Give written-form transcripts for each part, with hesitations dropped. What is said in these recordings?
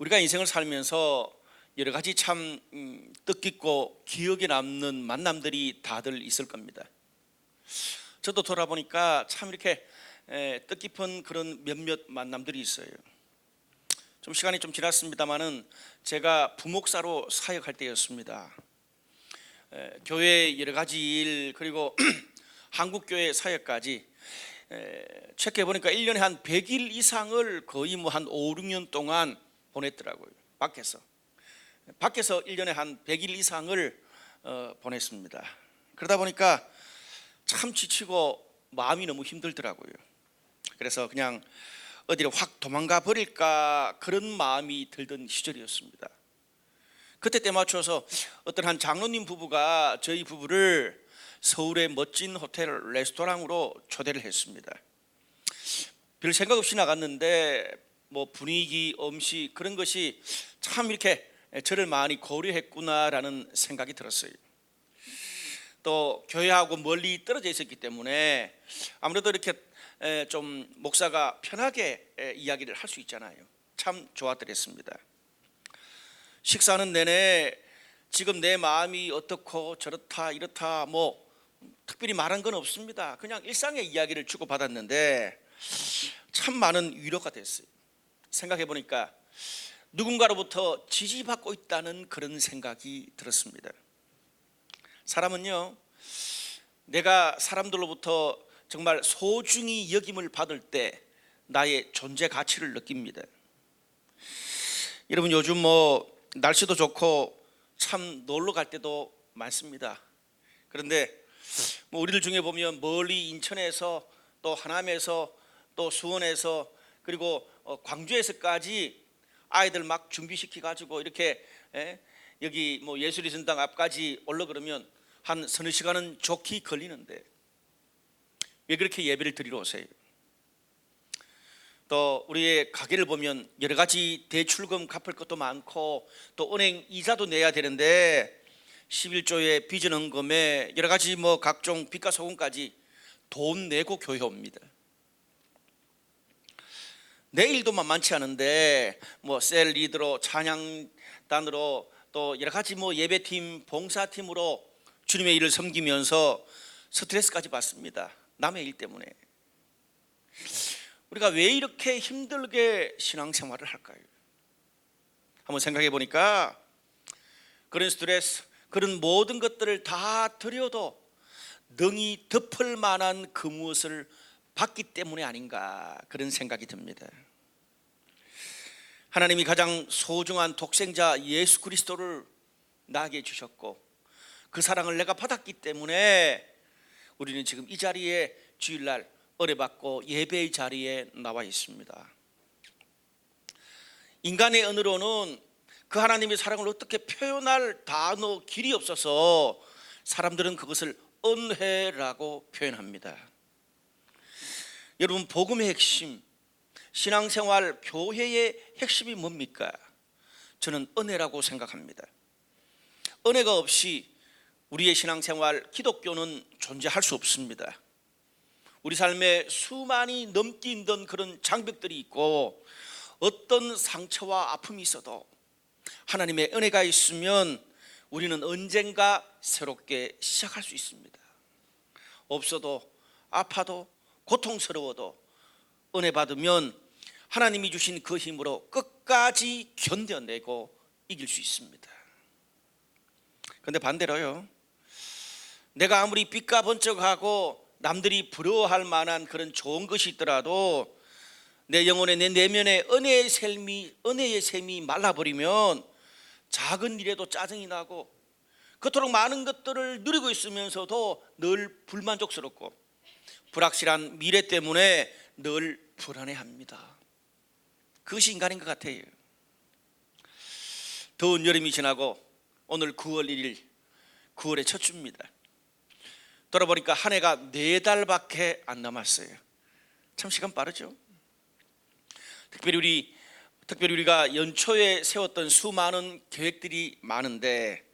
우리가 인생을 살면서 여러 가지 참 뜻깊고 기억에 남는 만남들이 다들 있을 겁니다. 저도 돌아보니까 참 이렇게 뜻깊은 그런 몇몇 만남들이 있어요. 좀 시간이 좀 지났습니다만은 제가 부목사로 사역할 때였습니다. 교회 여러 가지 일 그리고 한국교회 사역까지 체크해 보니까 1년에 한 100일 이상을 거의 뭐 한 5, 6년 동안 보냈더라고요. 밖에서 1년에 한 100일 이상을 보냈습니다. 그러다 보니까 참 지치고 마음이 너무 힘들더라고요. 그래서 그냥 어디를 확 도망가 버릴까 그런 마음이 들던 시절이었습니다. 그때 때 맞춰서 어떤 한 장로님 부부가 저희 부부를 서울의 멋진 호텔 레스토랑으로 초대를 했습니다. 별 생각 없이 나갔는데 뭐 분위기, 음식 그런 것이 참 이렇게 저를 많이 고려했구나라는 생각이 들었어요. 또 교회하고 멀리 떨어져 있었기 때문에 아무래도 이렇게 좀 목사가 편하게 이야기를 할 수 있잖아요. 참 좋았더랬습니다. 식사하는 내내 지금 내 마음이 어떻고 저렇다 이렇다 뭐 특별히 말한 건 없습니다. 그냥 일상의 이야기를 주고받았는데 참 많은 위로가 됐어요. 생각해 보니까 누군가로부터 지지받고 있다는 그런 생각이 들었습니다. 사람은요, 내가 사람들로부터 정말 소중히 여김을 받을 때 나의 존재 가치를 느낍니다. 여러분 요즘 뭐 날씨도 좋고 참 놀러 갈 때도 많습니다. 그런데 뭐 우리들 중에 보면 멀리 인천에서 또 하남에서 또 수원에서 그리고 광주에서까지 아이들 막 준비시켜 가지고 이렇게 여기 뭐 예술의 전당 앞까지 올라 그러면 한 서너 시간은 좋게 걸리는데 왜 그렇게 예배를 드리러 오세요? 또 우리의 가게를 보면 여러 가지 대출금 갚을 것도 많고 또 은행 이자도 내야 되는데 11조의 빚은헌금에 여러 가지 뭐 각종 빚과 소금까지 돈 내고 교회 옵니다. 내 일도 만만치 않은데 뭐 셀 리더로 찬양단으로 또 여러 가지 뭐 예배팀 봉사팀으로 주님의 일을 섬기면서 스트레스까지 받습니다. 남의 일 때문에. 우리가 왜 이렇게 힘들게 신앙생활을 할까요? 한번 생각해 보니까 그런 스트레스, 그런 모든 것들을 다 드려도 능히 덮을 만한 그 무엇을 받기 때문에 아닌가 그런 생각이 듭니다. 하나님이 가장 소중한 독생자 예수 그리스도를 나에게 주셨고 그 사랑을 내가 받았기 때문에 우리는 지금 이 자리에 주일날 은혜받고 예배의 자리에 나와 있습니다. 인간의 언어로는 그 하나님의 사랑을 어떻게 표현할 단어 길이 없어서 사람들은 그것을 은혜라고 표현합니다. 여러분 복음의 핵심, 신앙생활, 교회의 핵심이 뭡니까? 저는 은혜라고 생각합니다. 은혜가 없이 우리의 신앙생활, 기독교는 존재할 수 없습니다. 우리 삶에 수많이 넘기 힘든 그런 장벽들이 있고 어떤 상처와 아픔이 있어도 하나님의 은혜가 있으면 우리는 언젠가 새롭게 시작할 수 있습니다. 없어도 아파도 고통스러워도 은혜 받으면 하나님이 주신 그 힘으로 끝까지 견뎌내고 이길 수 있습니다. 그런데 반대로요, 내가 아무리 삐까번쩍하고 남들이 부러워할 만한 그런 좋은 것이 있더라도 내 영혼에 내 내면에 은혜의 샘이 말라버리면 작은 일에도 짜증이 나고 그토록 많은 것들을 누리고 있으면서도 늘 불만족스럽고 불확실한 미래 때문에 늘 불안해합니다. 그것이 인간인 것 같아요. 더운 여름이 지나고 오늘 9월 1일 9월의 첫 주입니다. 돌아보니까 한 해가 4달밖에 안 남았어요. 참 시간 빠르죠. 특별히 우리가 연초에 세웠던 수많은 계획들이 많은데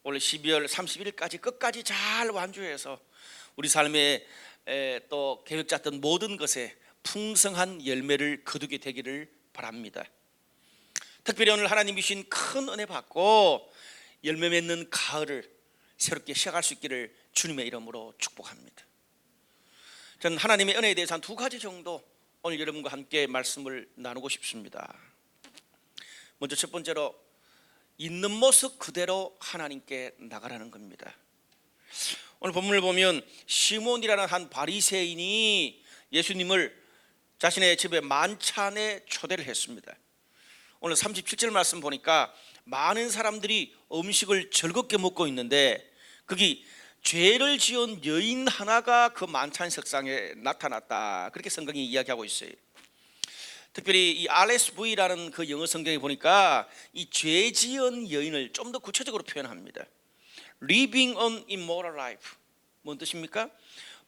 올 12월 31일까지 끝까지 잘 완주해서 우리 삶에 또 계획 짰던 모든 것에 풍성한 열매를 거두게 되기를 바랍니다. 특별히 오늘 하나님이 주신 큰 은혜 받고 열매 맺는 가을을 새롭게 시작할 수 있기를 주님의 이름으로 축복합니다. 저는 하나님의 은혜에 대해서 한 두 가지 정도 오늘 여러분과 함께 말씀을 나누고 싶습니다. 먼저 첫 번째로 있는 모습 그대로 하나님께 나가라는 겁니다. 오늘 본문을 보면 시몬이라는 한 바리새인이 예수님을 자신의 집에 만찬에 초대를 했습니다. 오늘 37절 말씀 보니까 많은 사람들이 음식을 즐겁게 먹고 있는데 거기 죄를 지은 여인 하나가 그 만찬 석상에 나타났다, 그렇게 성경이 이야기하고 있어요. 특별히 이 RSV라는 그 영어 성경에 보니까 이 죄 지은 여인을 좀 더 구체적으로 표현합니다. Living an immoral life, 뭔 뜻입니까?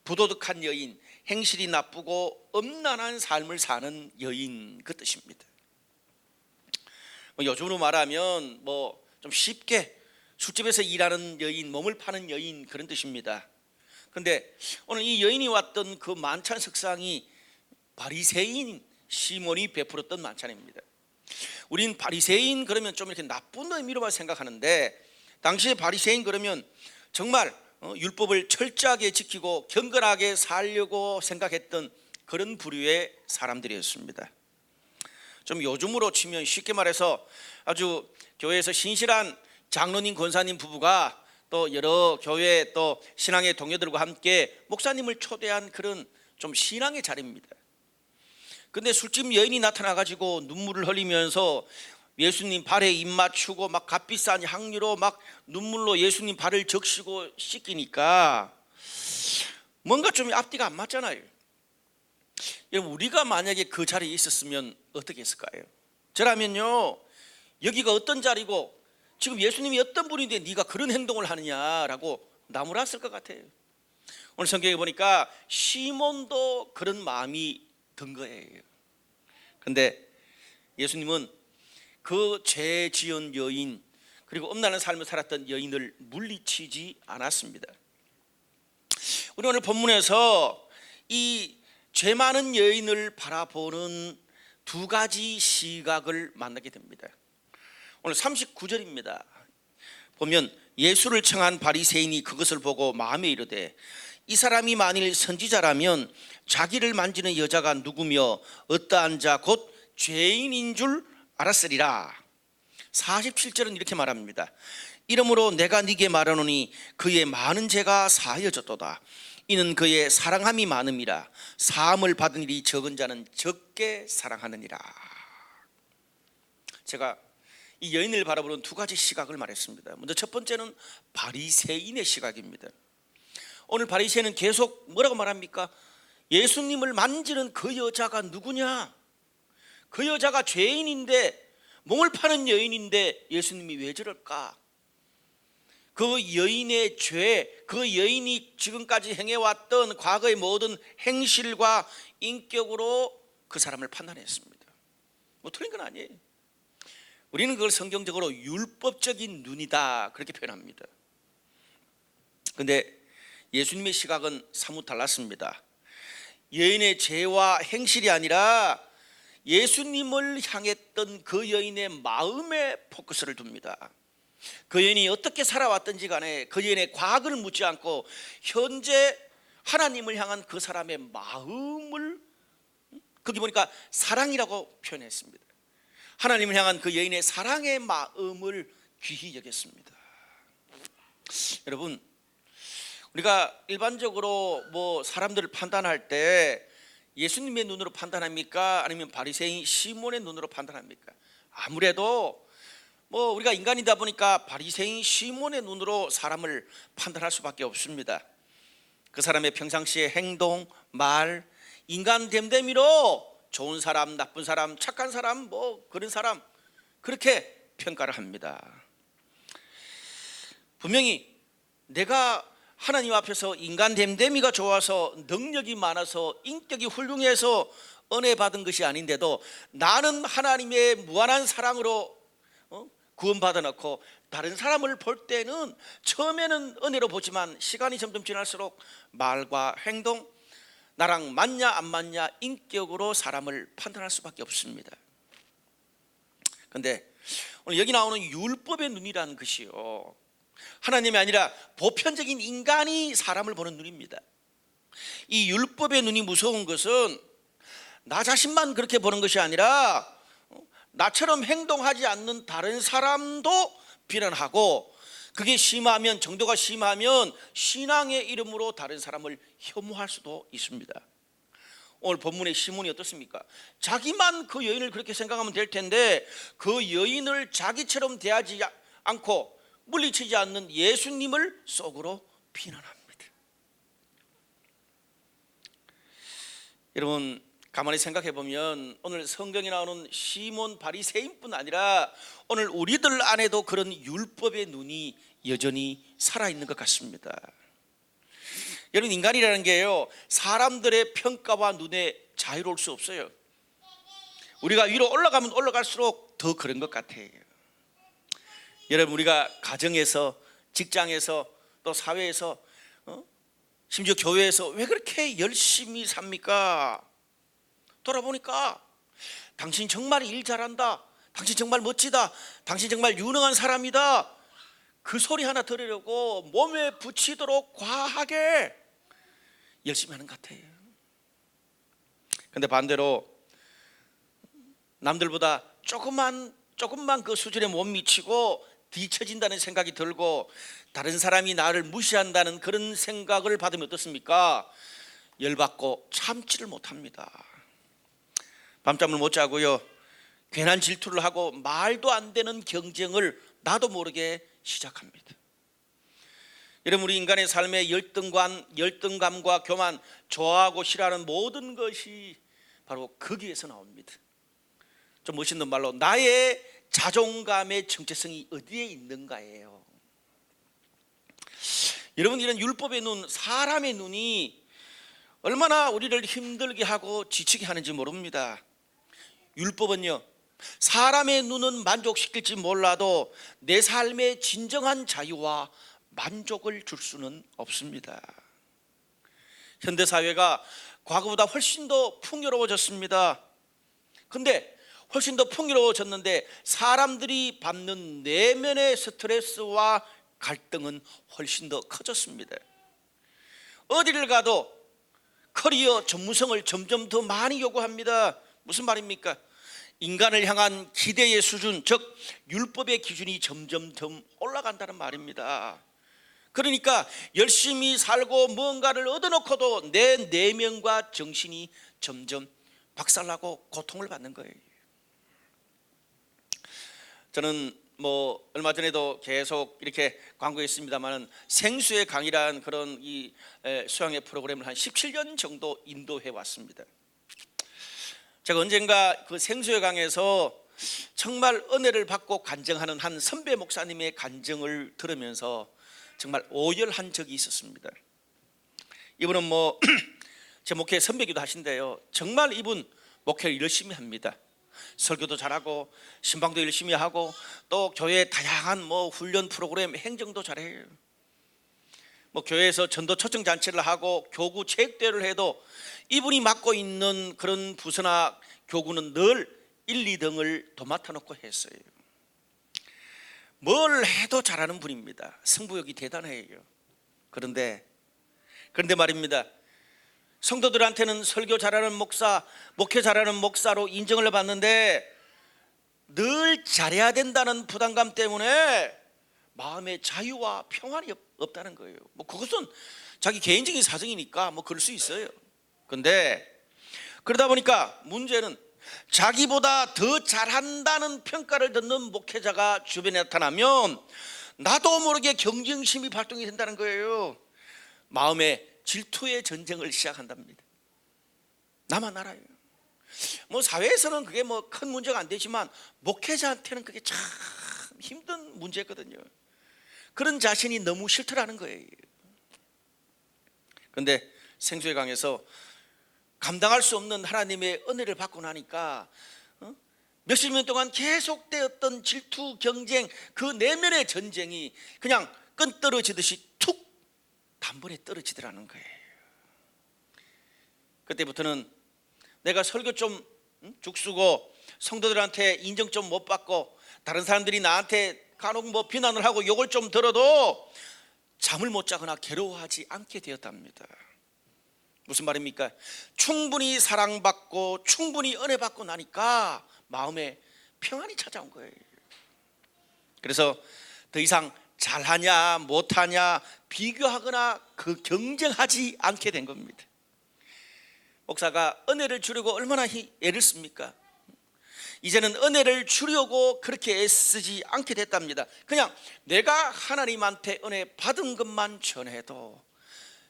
부도덕한 여인, 행실이 나쁘고 음란한 삶을 사는 여인, 그 뜻입니다. 요즘으로 말하면 좀 쉽게 술집에서 일하는 여인, 몸을 파는 여인, 그런 뜻입니다. 그런데 오늘 이 여인이 왔던 그 만찬 석상이 바리새인 시몬이 베풀었던 만찬입니다. 우린 바리새인 그러면 좀 이렇게 나쁜 의미로만 생각하는데 당시에 바리새인 그러면 정말 율법을 철저하게 지키고 경건하게 살려고 생각했던 그런 부류의 사람들이었습니다. 좀 요즘으로 치면 쉽게 말해서 아주 교회에서 신실한 장로님, 권사님 부부가 또 여러 교회 또 신앙의 동료들과 함께 목사님을 초대한 그런 좀 신앙의 자리입니다. 근데 술집 여인이 나타나가지고 눈물을 흘리면서 예수님 발에 입 맞추고 막 값비싼 향유로 막 눈물로 예수님 발을 적시고 씻기니까 뭔가 좀 앞뒤가 안 맞잖아요. 여러분, 우리가 만약에 그 자리에 있었으면 어떻게 했을까요? 저라면요, 여기가 어떤 자리고 지금 예수님이 어떤 분인데 네가 그런 행동을 하느냐라고 나무랐을 것 같아요. 오늘 성경에 보니까 시몬도 그런 마음이 든 거예요. 그런데 예수님은 그 죄 지은 여인, 그리고 음란한 삶을 살았던 여인을 물리치지 않았습니다. 우리 오늘 본문에서 이 죄 많은 여인을 바라보는 두 가지 시각을 만나게 됩니다. 오늘 39절입니다. 보면 예수를 청한 바리새인이 그것을 보고 마음에 이르되 이 사람이 만일 선지자라면 자기를 만지는 여자가 누구며 어떠한 자 곧 죄인인 줄 알았으리라. 47절은 이렇게 말합니다. 이러므로 내가 네게 말하노니 그의 많은 죄가 사하여졌도다. 이는 그의 사랑함이 많음이라. 사함을 받은 일이 적은 자는 적게 사랑하느니라. 제가 이 여인을 바라보는 두 가지 시각을 말했습니다. 먼저 첫 번째는 바리새인의 시각입니다. 오늘 바리새인은 계속 뭐라고 말합니까? 예수님을 만지는 그 여자가 누구냐? 그 여자가 죄인인데, 몸을 파는 여인인데 예수님이 왜 저럴까? 그 여인의 죄, 그 여인이 지금까지 행해왔던 과거의 모든 행실과 인격으로 그 사람을 판단했습니다. 뭐 틀린 건 아니에요. 우리는 그걸 성경적으로 율법적인 눈이다, 그렇게 표현합니다. 그런데 예수님의 시각은 사뭇 달랐습니다. 여인의 죄와 행실이 아니라 예수님을 향했던 그 여인의 마음에 포커스를 둡니다. 그 여인이 어떻게 살아왔든지 간에 그 여인의 과거를 묻지 않고 현재 하나님을 향한 그 사람의 마음을, 거기 보니까 사랑이라고 표현했습니다. 하나님을 향한 그 여인의 사랑의 마음을 귀히 여겼습니다. 여러분, 우리가 일반적으로 사람들을 판단할 때 예수님의 눈으로 판단합니까? 아니면 바리새인 시몬의 눈으로 판단합니까? 아무래도 우리가 인간이다 보니까 바리새인 시몬의 눈으로 사람을 판단할 수밖에 없습니다. 그 사람의 평상시의 행동, 말, 인간 됨됨이로 좋은 사람, 나쁜 사람, 착한 사람, 그런 사람, 그렇게 평가를 합니다. 분명히 내가 하나님 앞에서 인간 됨됨이가 좋아서 능력이 많아서 인격이 훌륭해서 은혜 받은 것이 아닌데도 나는 하나님의 무한한 사랑으로 구원받아 놓고 다른 사람을 볼 때는 처음에는 은혜로 보지만 시간이 점점 지날수록 말과 행동, 나랑 맞냐 안 맞냐 인격으로 사람을 판단할 수밖에 없습니다. 근데 오늘 여기 나오는 율법의 눈이라는 것이요, 하나님이 아니라 보편적인 인간이 사람을 보는 눈입니다. 이 율법의 눈이 무서운 것은 나 자신만 그렇게 보는 것이 아니라 나처럼 행동하지 않는 다른 사람도 비난하고, 그게 심하면, 정도가 심하면 신앙의 이름으로 다른 사람을 혐오할 수도 있습니다. 오늘 본문의 시문이 어떻습니까? 자기만 그 여인을 그렇게 생각하면 될 텐데 그 여인을 자기처럼 대하지 않고 물리치지 않는 예수님을 속으로 비난합니다. 여러분, 가만히 생각해 보면 오늘 성경에 나오는 시몬 바리새인뿐 아니라 오늘 우리들 안에도 그런 율법의 눈이 여전히 살아있는 것 같습니다. 여러분, 인간이라는 게요, 사람들의 평가와 눈에 자유로울 수 없어요. 우리가 위로 올라가면 올라갈수록 더 그런 것 같아요. 여러분, 우리가 가정에서, 직장에서, 또 사회에서, 심지어 교회에서 왜 그렇게 열심히 삽니까? 돌아보니까 당신 정말 일 잘한다, 당신 정말 멋지다, 당신 정말 유능한 사람이다, 그 소리 하나 들으려고 몸에 붙이도록 과하게 열심히 하는 것 같아요. 근데 반대로 남들보다 조금만 그 수준에 못 미치고 뒤처진다는 생각이 들고 다른 사람이 나를 무시한다는 그런 생각을 받으면 어떻습니까? 열받고 참지를 못합니다. 밤잠을 못 자고요, 괜한 질투를 하고 말도 안 되는 경쟁을 나도 모르게 시작합니다. 여러분, 우리 인간의 삶의 열등감과 교만, 좋아하고 싫어하는 모든 것이 바로 거기에서 나옵니다. 좀 멋있는 말로 나의 자존감의 정체성이 어디에 있는가예요. 여러분, 이런 율법의 눈, 사람의 눈이 얼마나 우리를 힘들게 하고 지치게 하는지 모릅니다. 율법은요, 사람의 눈은 만족시킬지 몰라도 내 삶의 진정한 자유와 만족을 줄 수는 없습니다. 현대사회가 과거보다 훨씬 더 풍요로워졌습니다. 근데 훨씬 더 풍요로워졌는데 사람들이 받는 내면의 스트레스와 갈등은 훨씬 더 커졌습니다. 어디를 가도 커리어 전문성을 점점 더 많이 요구합니다. 무슨 말입니까? 인간을 향한 기대의 수준, 즉 율법의 기준이 점점 더 올라간다는 말입니다. 그러니까 열심히 살고 뭔가를 얻어놓고도 내 내면과 정신이 점점 박살나고 고통을 받는 거예요. 저는 얼마 전에도 계속 이렇게 광고했습니다만 생수의 강이라는 그런 이 수양의 프로그램을 한 17년 정도 인도해 왔습니다. 제가 언젠가 그 생수의 강에서 정말 은혜를 받고 간증하는 한 선배 목사님의 간증을 들으면서 정말 오열한 적이 있었습니다. 이분은 제 목회 선배기도 하신데요, 정말 이분 목회를 열심히 합니다. 설교도 잘하고 신방도 열심히 하고 또 교회 다양한 훈련 프로그램 행정도 잘해요. 교회에서 전도 초청 잔치를 하고 교구 체육대회를 해도 이분이 맡고 있는 그런 부서나 교구는 늘 1, 2등을 도맡아 놓고 했어요. 뭘 해도 잘하는 분입니다. 승부욕이 대단해요. 그런데 말입니다, 성도들한테는 설교 잘하는 목사, 목회 잘하는 목사로 인정을 받는데 늘 잘해야 된다는 부담감 때문에 마음의 자유와 평안이 없다는 거예요. 그것은 자기 개인적인 사정이니까 그럴 수 있어요. 그런데 그러다 보니까 문제는 자기보다 더 잘한다는 평가를 듣는 목회자가 주변에 나타나면 나도 모르게 경쟁심이 발동이 된다는 거예요. 마음에 질투의 전쟁을 시작한답니다. 나만 알아요. 사회에서는 그게 큰 문제가 안 되지만 목회자한테는 그게 참 힘든 문제거든요. 그런 자신이 너무 싫더라는 거예요. 그런데 생수의 강에서 감당할 수 없는 하나님의 은혜를 받고 나니까 몇십 년 동안 계속되었던 질투, 경쟁, 그 내면의 전쟁이 그냥 끈 떨어지듯이 툭 단번에 떨어지더라는 거예요. 그때부터는 내가 설교 좀 죽쓰고 성도들한테 인정 좀 못 받고 다른 사람들이 나한테 간혹 뭐 비난을 하고 욕을 좀 들어도 잠을 못 자거나 괴로워하지 않게 되었답니다. 무슨 말입니까? 충분히 사랑받고 충분히 은혜 받고 나니까 마음에 평안이 찾아온 거예요. 그래서 더 이상 잘하냐 못하냐 비교하거나 그 경쟁하지 않게 된 겁니다. 목사가 은혜를 주려고 얼마나 애를 씁니까? 이제는 은혜를 주려고 그렇게 애쓰지 않게 됐답니다. 그냥 내가 하나님한테 은혜 받은 것만 전해도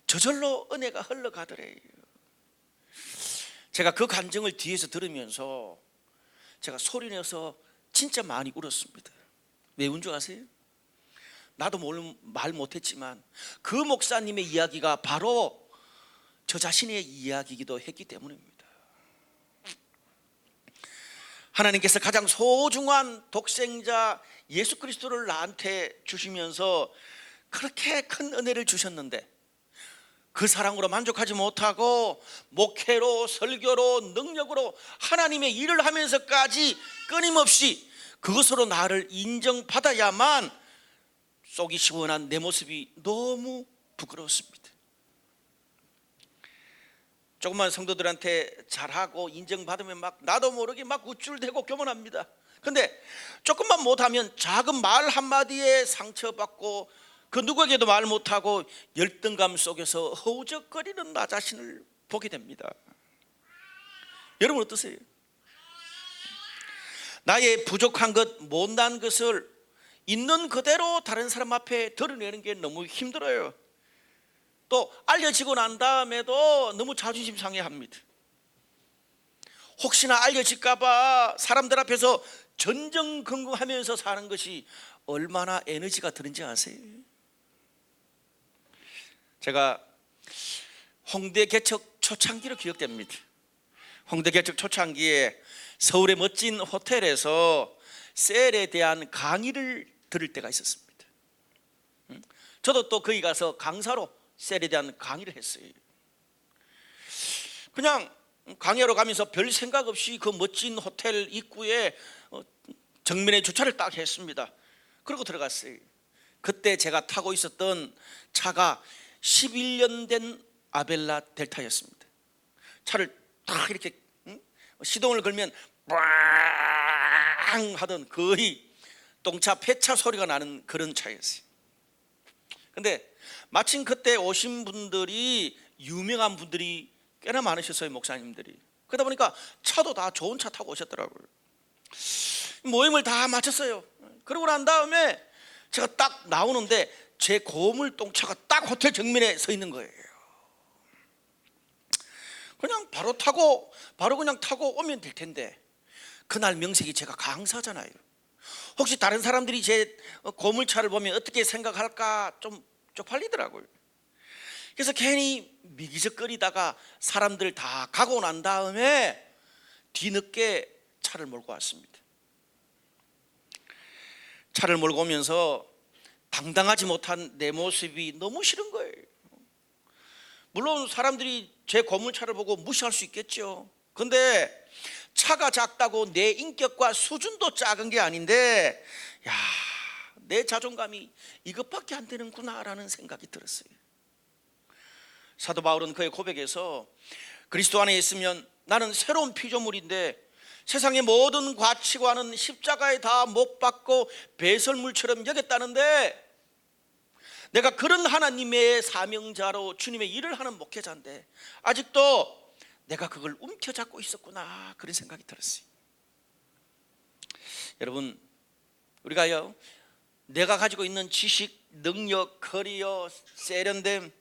저절로 은혜가 흘러가더래요. 제가 그 간증을 뒤에서 들으면서 제가 소리내서 진짜 많이 울었습니다. 왜 운 줄 아세요? 나도 말 못했지만 그 목사님의 이야기가 바로 저 자신의 이야기이기도 했기 때문입니다. 하나님께서 가장 소중한 독생자 예수 그리스도를 나한테 주시면서 그렇게 큰 은혜를 주셨는데 그 사랑으로 만족하지 못하고 목회로 설교로 능력으로 하나님의 일을 하면서까지 끊임없이 그것으로 나를 인정받아야만 속이 시원한 내 모습이 너무 부끄러웠습니다. 조금만 성도들한테 잘하고 인정받으면 막 나도 모르게 막 우쭐대고 교만합니다. 근데 조금만 못하면 작은 말 한마디에 상처받고 그 누구에게도 말 못하고 열등감 속에서 허우적거리는 나 자신을 보게 됩니다. 여러분 어떠세요? 나의 부족한 것, 못난 것을 있는 그대로 다른 사람 앞에 드러내는 게 너무 힘들어요. 또 알려지고 난 다음에도 너무 자존심 상해합니다. 혹시나 알려질까 봐 사람들 앞에서 전전긍긍하면서 사는 것이 얼마나 에너지가 드는지 아세요? 제가 홍대 개척 초창기로 기억됩니다. 홍대 개척 초창기에 서울의 멋진 호텔에서 셀에 대한 강의를 들을 때가 있었습니다. 저도 또 거기 가서 강사로 셀에 대한 강의를 했어요. 그냥 강의하러 가면서 별 생각 없이 그 멋진 호텔 입구에 정면에 주차를 딱 했습니다. 그리고 들어갔어요. 그때 제가 타고 있었던 차가 11년 된 아벨라 델타였습니다. 차를 딱 이렇게 시동을 걸면 빵 하던 거의 똥차 폐차 소리가 나는 그런 차였어요. 근데 마침 그때 오신 분들이 유명한 분들이 꽤나 많으셨어요. 목사님들이. 그러다 보니까 차도 다 좋은 차 타고 오셨더라고요. 모임을 다 마쳤어요. 그러고 난 다음에 제가 딱 나오는데 제 고물 똥차가 딱 호텔 정면에 서 있는 거예요. 그냥 바로 그냥 타고 오면 될 텐데 그날 명색이 제가 강사잖아요. 혹시 다른 사람들이 제 고물차를 보면 어떻게 생각할까 좀 쪽팔리더라고요. 그래서 괜히 미기적거리다가 사람들 다 가고 난 다음에 뒤늦게 차를 몰고 왔습니다. 차를 몰고 오면서 당당하지 못한 내 모습이 너무 싫은 거예요. 물론 사람들이 제 고물차를 보고 무시할 수 있겠죠. 근데 차가 작다고 내 인격과 수준도 작은 게 아닌데 야, 내 자존감이 이것밖에 안 되는구나 라는 생각이 들었어요. 사도 바울은 그의 고백에서 그리스도 안에 있으면 나는 새로운 피조물인데 세상의 모든 가치관은 십자가에 다 못 박고 배설물처럼 여겼다는데 내가 그런 하나님의 사명자로 주님의 일을 하는 목회자인데 아직도 내가 그걸 움켜잡고 있었구나 그런 생각이 들었어요. 여러분 우리가요 내가 가지고 있는 지식, 능력, 커리어, 세련됨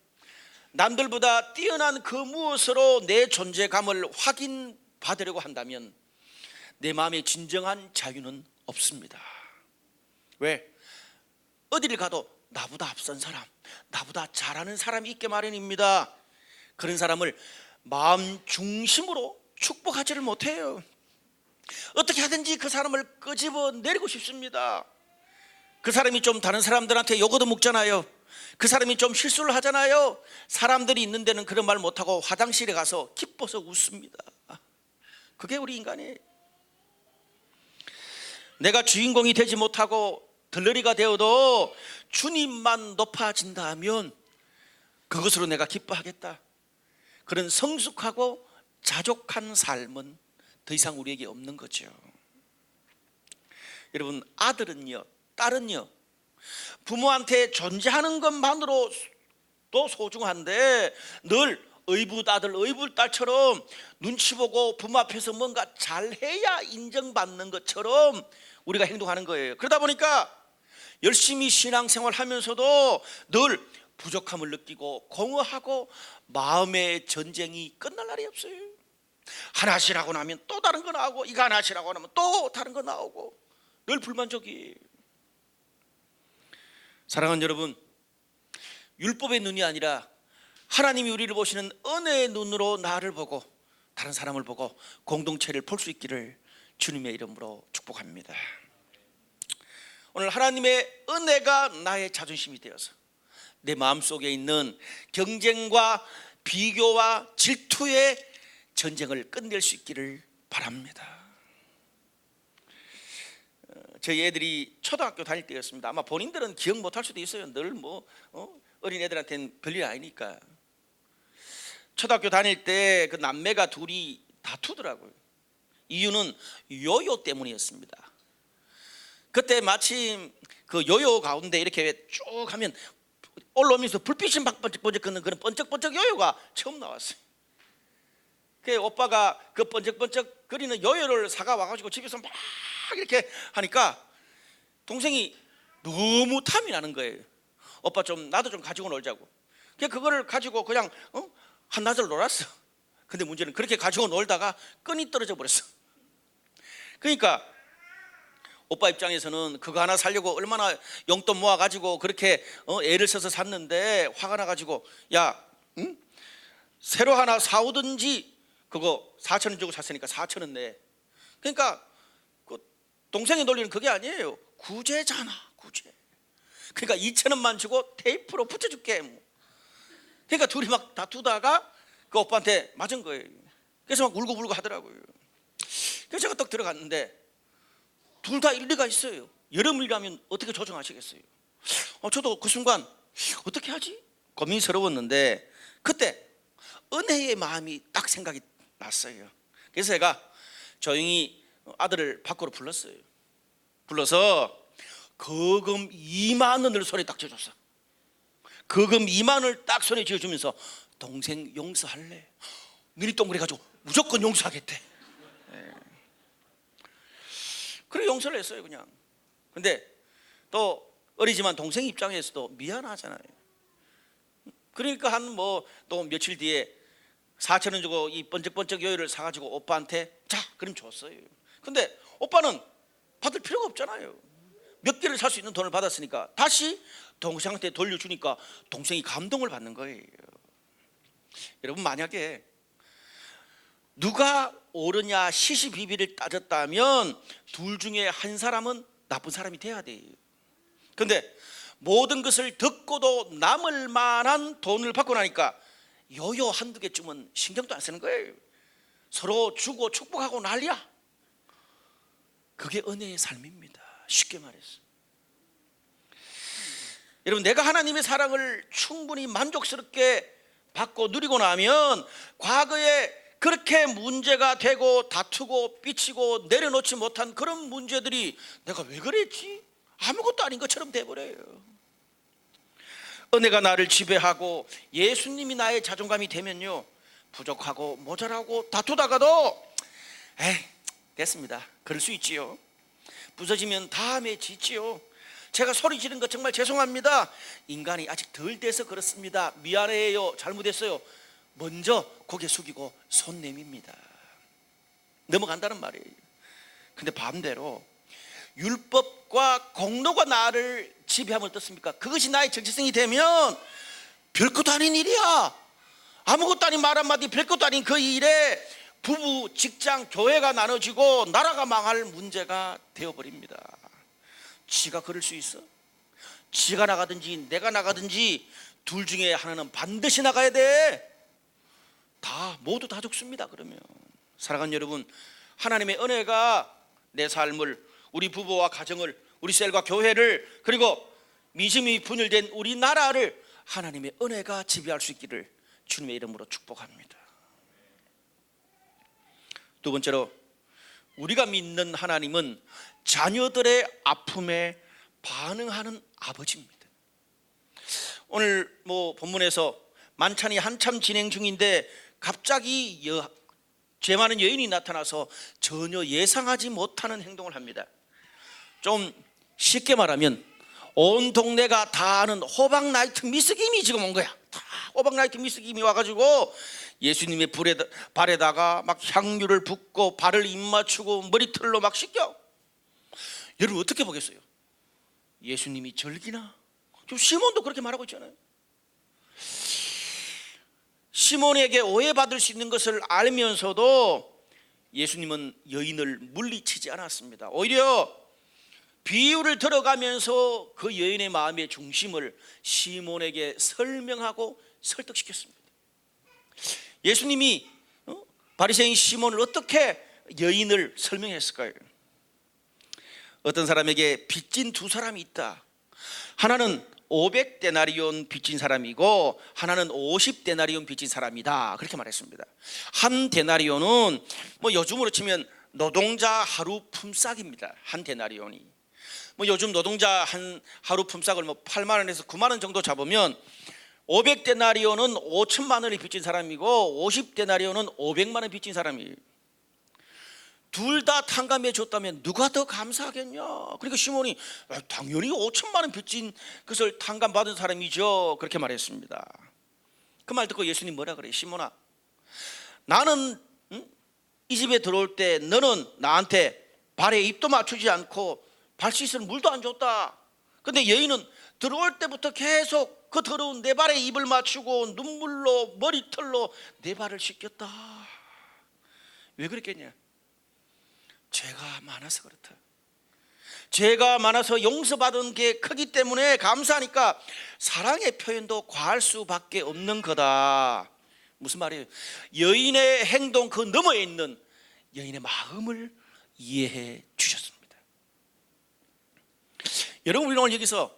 남들보다 뛰어난 그 무엇으로 내 존재감을 확인받으려고 한다면 내 마음의 진정한 자유는 없습니다. 왜? 어디를 가도 나보다 앞선 사람, 나보다 잘하는 사람이 있게 마련입니다. 그런 사람을 마음 중심으로 축복하지를 못해요. 어떻게 하든지 그 사람을 끄집어 내리고 싶습니다. 그 사람이 좀 다른 사람들한테 욕 얻어먹잖아요. 그 사람이 좀 실수를 하잖아요. 사람들이 있는 데는 그런 말 못하고 화장실에 가서 기뻐서 웃습니다. 그게 우리 인간이에요. 내가 주인공이 되지 못하고 들러리가 되어도 주님만 높아진다면 그것으로 내가 기뻐하겠다. 그런 성숙하고 자족한 삶은 더 이상 우리에게 없는 거죠. 여러분, 아들은요, 딸은요, 부모한테 존재하는 것만으로도 소중한데 늘 의붓아들 의붓딸처럼 눈치 보고 부모 앞에서 뭔가 잘해야 인정받는 것처럼 우리가 행동하는 거예요. 그러다 보니까 열심히 신앙생활 하면서도 늘 부족함을 느끼고 공허하고 마음의 전쟁이 끝날 날이 없어요. 하나 하시라고 나면 또 다른 거 나오고, 이거 하나 하시라고 하면 또 다른 거 나오고, 늘 불만족이. 사랑하는 여러분, 율법의 눈이 아니라 하나님이 우리를 보시는 은혜의 눈으로 나를 보고 다른 사람을 보고 공동체를 볼 수 있기를 주님의 이름으로 축복합니다. 오늘 하나님의 은혜가 나의 자존심이 되어서 내 마음속에 있는 경쟁과 비교와 질투의 전쟁을 끝낼 수 있기를 바랍니다. 저희 애들이 초등학교 다닐 때였습니다. 아마 본인들은 기억 못할 수도 있어요. 늘 어린 애들한테는 별일 아니니까. 초등학교 다닐 때 그 남매가 둘이 다투더라고요. 이유는 요요 때문이었습니다. 그때 마침 그 요요 가운데 이렇게 쭉 하면 올라오면서 불빛이 막 번쩍번쩍 끄는 그런 번쩍번쩍 요요가 처음 나왔어요. 그 오빠가 그 번쩍번쩍 거리는 요요를 사가 와가지고 집에서 막 이렇게 하니까 동생이 너무 탐이 나는 거예요. 오빠 좀 나도 좀 가지고 놀자고. 그거를 가지고 그냥 한나절 놀았어. 근데 문제는 그렇게 가지고 놀다가 끈이 떨어져 버렸어. 그러니까 오빠 입장에서는 그거 하나 사려고 얼마나 용돈 모아가지고 그렇게 애를 써서 샀는데 화가 나가지고, 야, 응? 새로 하나 사오든지, 그거 4,000원 주고 샀으니까 4,000원 내. 그러니까 그 동생의 논리는 그게 아니에요. 구제잖아, 구제. 그러니까 2,000원만 주고 테이프로 붙여줄게. 그러니까 둘이 막 다투다가 그 오빠한테 맞은 거예요. 그래서 막 울고불고 하더라고요. 그래서 제가 딱 들어갔는데 둘 다 일리가 있어요. 여러분이라면 어떻게 조정하시겠어요? 저도 그 순간 어떻게 하지? 고민스러웠는데 그때 은혜의 마음이 딱 생각이 났어요. 그래서 제가 조용히 아들을 밖으로 불렀어요. 불러서 거금 2만 원을 손에 딱 쥐어줬어. 거금 2만 원을 딱 손에 쥐어주면서 동생 용서할래? 눈이 동그래가지고 무조건 용서하겠대. 그래 용서를 했어요 그냥. 근데 또 어리지만 동생 입장에서도 미안하잖아요. 그러니까 한 또 며칠 뒤에 4,000원 주고 이 번쩍번쩍 요요를 사가지고 오빠한테 자 그럼 줬어요. 근데 오빠는 받을 필요가 없잖아요. 몇 개를 살 수 있는 돈을 받았으니까 다시 동생한테 돌려주니까 동생이 감동을 받는 거예요. 여러분, 만약에 누가 옳으냐 시시비비를 따졌다면 둘 중에 한 사람은 나쁜 사람이 돼야 돼요. 그런데 모든 것을 듣고도 남을 만한 돈을 받고 나니까 요요 한두 개쯤은 신경도 안 쓰는 거예요. 서로 주고 축복하고 난리야. 그게 은혜의 삶입니다. 쉽게 말해서. 여러분, 내가 하나님의 사랑을 충분히 만족스럽게 받고 누리고 나면 과거에 그렇게 문제가 되고 다투고 삐치고 내려놓지 못한 그런 문제들이 내가 왜 그랬지? 아무것도 아닌 것처럼 돼버려요. 은혜가 나를 지배하고 예수님이 나의 자존감이 되면요, 부족하고 모자라고 다투다가도 에이 됐습니다, 그럴 수 있지요. 부서지면 다음에 짓지요. 제가 소리 지른 거 정말 죄송합니다. 인간이 아직 덜 돼서 그렇습니다. 미안해요. 잘못했어요. 먼저 고개 숙이고 손 내밉니다. 넘어간다는 말이에요. 근데 반대로 율법과 공로가 나를 지배하면 어떻습니까? 그것이 나의 정체성이 되면 별것도 아닌 일이야. 아무것도 아닌 말 한마디, 별것도 아닌 그 일에 부부, 직장, 교회가 나눠지고 나라가 망할 문제가 되어버립니다. 지가 그럴 수 있어? 지가 나가든지 내가 나가든지 둘 중에 하나는 반드시 나가야 돼. 모두 다 죽습니다. 그러면 사랑하는 여러분, 하나님의 은혜가 내 삶을 우리 부부와 가정을, 우리 셀과 교회를, 그리고 민심이 분열된 우리나라를 하나님의 은혜가 지배할 수 있기를 주님의 이름으로 축복합니다. 두 번째로, 우리가 믿는 하나님은 자녀들의 아픔에 반응하는 아버지입니다. 오늘 본문에서 만찬이 한참 진행 중인데 갑자기 죄 많은 여인이 나타나서 전혀 예상하지 못하는 행동을 합니다. 좀 쉽게 말하면 온 동네가 다 아는 호박 나이트 미스김이 지금 온 거야. 다 호박 나이트 미스김이 와가지고 예수님의 발에다가 막 향유를 붓고 발을 입맞추고 머리털로 막 씻겨. 여러분 어떻게 보겠어요? 예수님이 절기나? 지금 시몬도 그렇게 말하고 있잖아요. 시몬에게 오해받을 수 있는 것을 알면서도 예수님은 여인을 물리치지 않았습니다. 오히려 비유를 들어가면서 그 여인의 마음의 중심을 시몬에게 설명하고 설득시켰습니다. 예수님이 바리새인 시몬을 어떻게 여인을 설명했을까요? 어떤 사람에게 빚진 두 사람이 있다. 하나는 500데나리온 빚진 사람이고 하나는 50데나리온 빚진 사람이다, 그렇게 말했습니다. 한 데나리온은 요즘으로 치면 노동자 하루 품삯입니다. 한 데나리온이 요즘 노동자 한 하루 품삯을 8만 원에서 9만 원 정도 잡으면 500데나리온은 5천만 원이 빚진 사람이고 50데나리온은 500만 원 빚진 사람이에요. 둘 다 탕감해 줬다면 누가 더 감사하겠냐? 그러니까 시몬이 당연히 5천만 원 빚진 것을 탕감받은 사람이죠, 그렇게 말했습니다. 그 말 듣고 예수님 뭐라 그래요? 시몬아, 나는 이 집에 들어올 때 너는 나한테 발에 입도 맞추지 않고 발 씻을 물도 안 줬다. 근데 여인은 들어올 때부터 계속 그 더러운 내 발에 입을 맞추고 눈물로 머리털로 내 발을 씻겼다. 왜 그랬겠냐? 죄가 많아서 그렇다. 죄가 많아서 용서받은 게 크기 때문에 감사하니까 사랑의 표현도 과할 수밖에 없는 거다. 무슨 말이에요? 여인의 행동 그 너머에 있는 여인의 마음을 이해해 주셨습니다. 여러분, 우리는 오늘 여기서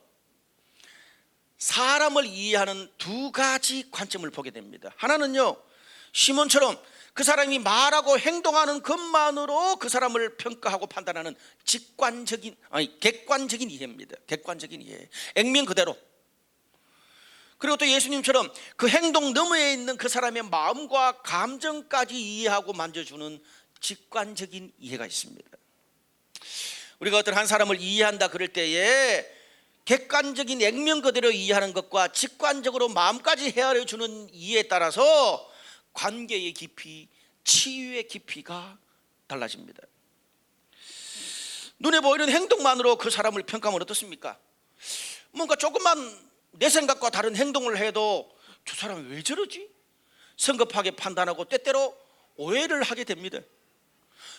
사람을 이해하는 두 가지 관점을 보게 됩니다. 하나는요, 시몬처럼 그 사람이 말하고 행동하는 것만으로 그 사람을 평가하고 판단하는 객관적인 이해입니다. 객관적인 이해, 액면 그대로. 그리고 또 예수님처럼 그 행동 너머에 있는 그 사람의 마음과 감정까지 이해하고 만져주는 직관적인 이해가 있습니다. 우리가 어떤 한 사람을 이해한다 그럴 때에 객관적인 액면 그대로 이해하는 것과 직관적으로 마음까지 헤아려주는 이해에 따라서 관계의 깊이, 치유의 깊이가 달라집니다. 눈에 보이는 행동만으로 그 사람을 평가하면 어떻습니까? 뭔가 조금만 내 생각과 다른 행동을 해도 저 사람이 왜 저러지? 성급하게 판단하고 때때로 오해를 하게 됩니다.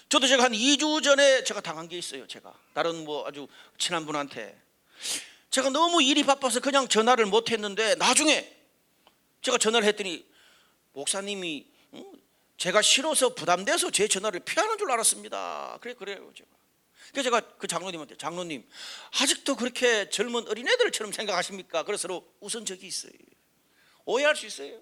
저도 제가 한 2주 전에 제가 당한 게 있어요. 제가 다른 아주 친한 분한테 제가 너무 일이 바빠서 그냥 전화를 못 했는데 나중에 제가 전화를 했더니 목사님이 제가 싫어서 부담돼서 제 전화를 피하는 줄 알았습니다. 그래요 제가. 그래서 제가 그 장로님한테, 장로님 아직도 그렇게 젊은 어린애들처럼 생각하십니까? 그래서 서로 웃은 적이 있어요. 오해할 수 있어요.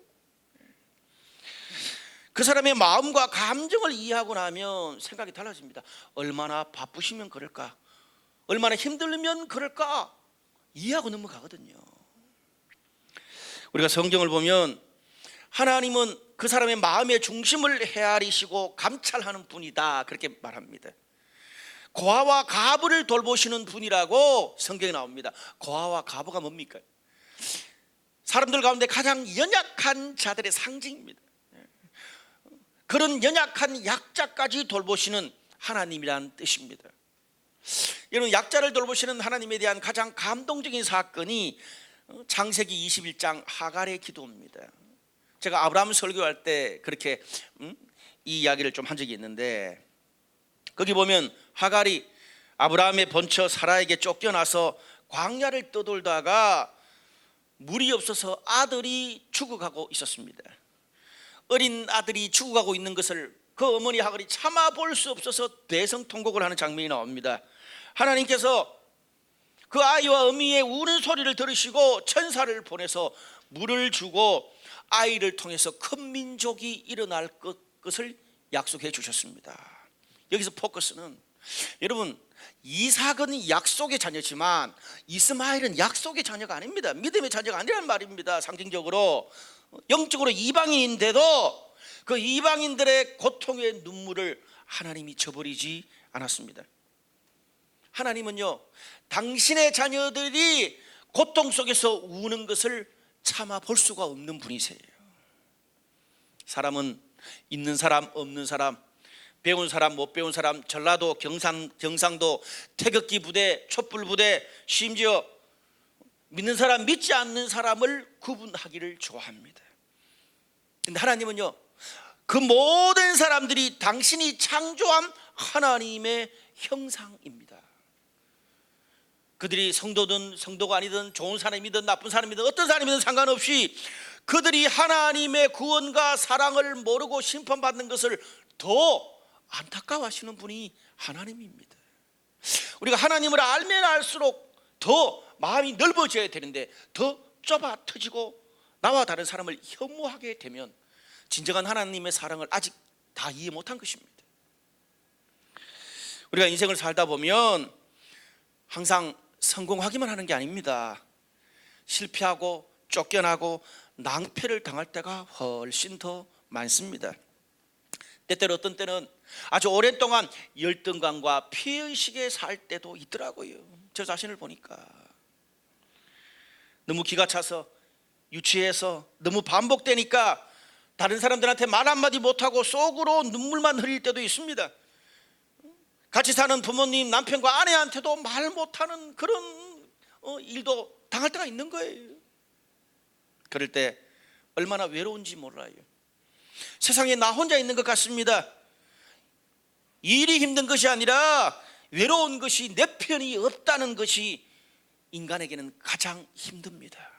그 사람의 마음과 감정을 이해하고 나면 생각이 달라집니다. 얼마나 바쁘시면 그럴까? 얼마나 힘들면 그럴까? 이해하고 넘어가거든요. 우리가 성경을 보면 하나님은 그 사람의 마음의 중심을 헤아리시고 감찰하는 분이다, 그렇게 말합니다. 고아와 가부를 돌보시는 분이라고 성경에 나옵니다. 고아와 가부가 뭡니까? 사람들 가운데 가장 연약한 자들의 상징입니다. 그런 연약한 약자까지 돌보시는 하나님이라는 뜻입니다. 여러분, 약자를 돌보시는 하나님에 대한 가장 감동적인 사건이 창세기 21장 하갈의 기도입니다. 제가 아브라함 설교할 때 그렇게 이 이야기를 좀 한 적이 있는데, 거기 보면 하갈이 아브라함의 본처 사라에게 쫓겨나서 광야를 떠돌다가 물이 없어서 아들이 죽어가고 있었습니다. 어린 아들이 죽어가고 있는 것을 그 어머니 하갈이 참아 볼 수 없어서 대성통곡을 하는 장면이 나옵니다. 하나님께서 그 아이와 어미의 우는 소리를 들으시고 천사를 보내서 물을 주고 아이를 통해서 큰 민족이 일어날 것을 약속해 주셨습니다. 여기서 포커스는 여러분, 이삭은 약속의 자녀지만 이스마엘은 약속의 자녀가 아닙니다. 믿음의 자녀가 아니란 말입니다. 상징적으로 영적으로 이방인인데도 그 이방인들의 고통의 눈물을 하나님이 저버리지 않았습니다. 하나님은요, 당신의 자녀들이 고통 속에서 우는 것을 참아 볼 수가 없는 분이세요. 사람은 있는 사람 없는 사람, 배운 사람 못 배운 사람, 전라도 경상도 태극기 부대 촛불 부대, 심지어 믿는 사람 믿지 않는 사람을 구분하기를 좋아합니다. 그런데 하나님은요, 그 모든 사람들이 당신이 창조한 하나님의 형상입니다. 그들이 성도든 성도가 아니든 좋은 사람이든 나쁜 사람이든 어떤 사람이든 상관없이 그들이 하나님의 구원과 사랑을 모르고 심판받는 것을 더 안타까워하시는 분이 하나님입니다. 우리가 하나님을 알면 알수록 더 마음이 넓어져야 되는데 더 좁아 터지고 나와 다른 사람을 혐오하게 되면 진정한 하나님의 사랑을 아직 다 이해 못한 것입니다. 우리가 인생을 살다 보면 항상 성공하기만 하는 게 아닙니다. 실패하고 쫓겨나고 낭패를 당할 때가 훨씬 더 많습니다. 때때로 어떤 때는 아주 오랜 동안 열등감과 피해의식에 살 때도 있더라고요. 저 자신을 보니까 너무 기가 차서 유치해서 너무 반복되니까 다른 사람들한테 말 한마디 못하고 속으로 눈물만 흘릴 때도 있습니다. 같이 사는 부모님, 남편과 아내한테도 말 못하는 그런 일도 당할 때가 있는 거예요. 그럴 때 얼마나 외로운지 몰라요. 세상에 나 혼자 있는 것 같습니다. 일이 힘든 것이 아니라 외로운 것이 내 편이 없다는 것이 인간에게는 가장 힘듭니다.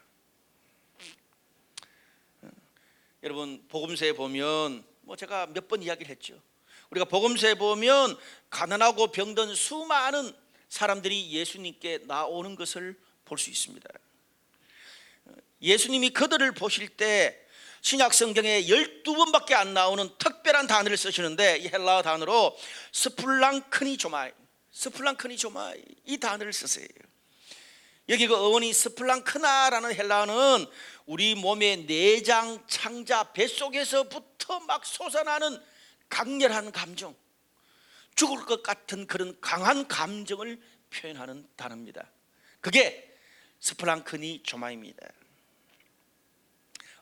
여러분, 복음서에 보면 제가 몇 번 이야기를 했죠. 우리가 복음서에 보면 가난하고 병든 수많은 사람들이 예수님께 나오는 것을 볼 수 있습니다. 예수님이 그들을 보실 때 신약 성경에 12번밖에 안 나오는 특별한 단어를 쓰시는데 이 헬라어 단어로 스플랑크니조마이 이 단어를 쓰세요. 여기 그 어원이 스플랑크나라는 헬라어는 우리 몸의 내장 창자 뱃속에서부터 막 솟아나는 강렬한 감정, 죽을 것 같은 그런 강한 감정을 표현하는 단어입니다. 그게 스플랑크니조마입니다.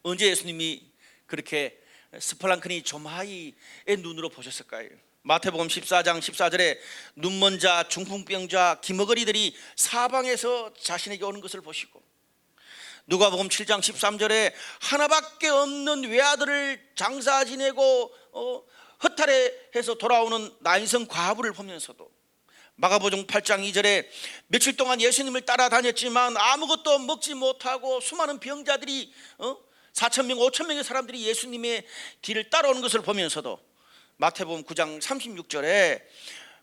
언제 예수님이 그렇게 스플랑크니조마이의 눈으로 보셨을까요? 마태복음 14장 14절에 눈먼 자, 중풍병자, 기머거리들이 사방에서 자신에게 오는 것을 보시고, 누가복음 7장 13절에 하나밖에 없는 외아들을 장사 지내고 허탈해해서 돌아오는 나인성 과부를 보면서도, 마가복음 8장 2절에 며칠 동안 예수님을 따라다녔지만 아무것도 먹지 못하고 수많은 병자들이 4,000명 5,000명의 사람들이 예수님의 뒤를 따라오는 것을 보면서도, 마태복음 9장 36절에